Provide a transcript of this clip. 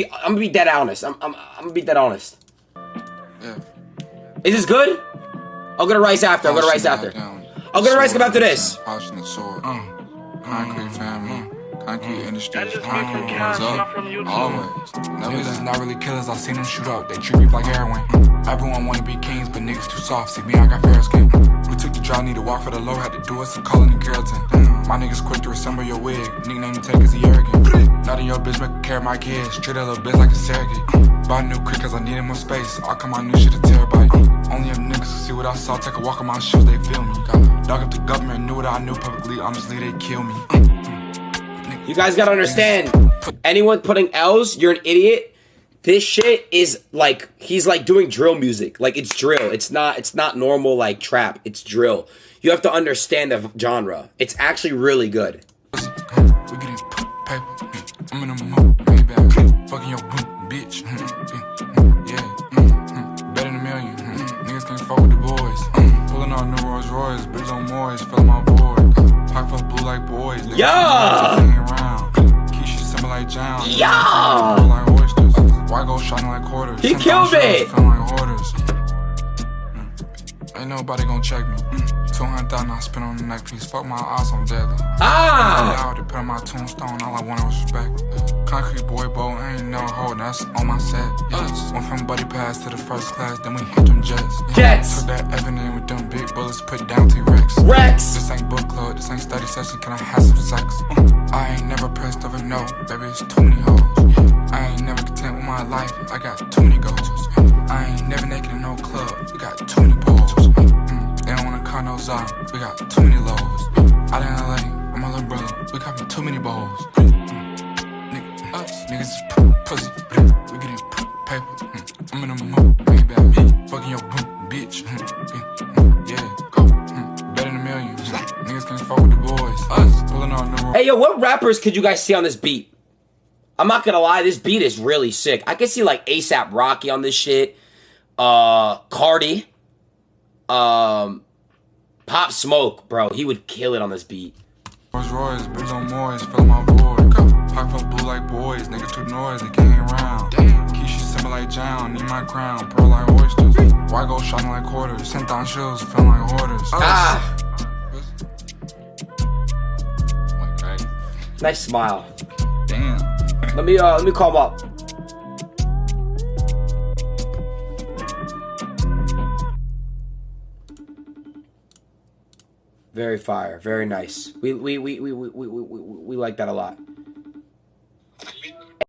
I'm gonna be dead honest. I'm gonna be dead honest. Yeah. Is this good? I'll go to Rice after. I'll go to Rice after. I'll go to Rice after this. Polishing the sword. Concrete family. Concrete industries. Concrete runs up. Always. Never Niggas is not really killers. I seen them shoot up. They treat me like heroin. Everyone wanna be kings, but niggas too soft. See me, I got fair skin. We took the drive, need to walk for the low. Had to do it, so callin' in Carrollton. My niggas quick to resemble your wig. Nickname you take cause he arrogant. Not in your bitch, make care of my kids. Treat that little bitch like a surrogate. Bought a new crick cause I needed more space. All come my new shit a terabyte. Only if niggas can see what I saw. Take a walk on my shoes, they feel me. Dog up the government, knew what I knew publicly. Honestly, they kill me. You guys gotta understand, anyone putting L's, you're an idiot. This shit is like, he's like doing drill music. Like, it's drill. It's not normal like trap. It's drill. You have to understand the genre. It's actually really good. We getting paper. I'm in a mood, maybe fucking your bitch. Yeah, better than a million. Niggas can't fuck with the boys. Pulling on new Rolls Royce, bitch on Moors, filling my board. Pocket fuck blue like boys. Yeah. Keisha simple like John. Yeah. Like oysters. Why go shining like quarters? He killed it. Feeling like hoarders. Ain't nobody gon' check me. 200,000 I spent on the neck piece. Fuck my eyes, I'm deadly. Ah! They put on my tombstone, all I wanted was respect. Concrete boy boat, I ain't never holding, that's on my set. Yes. Went from buddy pass to the first class, then we hit them jets. Jets! Took that Evan in with them big bullets, put down T-Rex. Rex! This ain't book club, this ain't study session, can I have some sex? I ain't never pressed over no, baby, it's too many hoes. I ain't never content with my life, I got too many goals. I ain't never naked in no club, we got too many poles. They don't wanna cut no out, we got too many lows. Out in LA, I'm my little brother, we got too many bowls. Niggas is pussy, we getting paper. I'm in a mood, maybe fucking your bitch. Yeah, better than a million. Niggas can't fuck with the boys. Pulling on the road. Hey, yo, what rappers could you guys see on this beat? I'm not gonna lie, this beat is really sick. I could see like ASAP Rocky on this shit. Cardi. Pop Smoke, bro. He would kill it on this beat. Rolls Royce, bitch on Moors, filling my board. Pocket fuck blue like boys, niggas too noise, they can't around. Keisha simple like John, need my crown, pearl like oysters. Why go shining like quarters? Sent on shoes, feeling like hoarders. Ah! Nice smile. Damn. Let me call him up. Very fire, very nice. We like that a lot.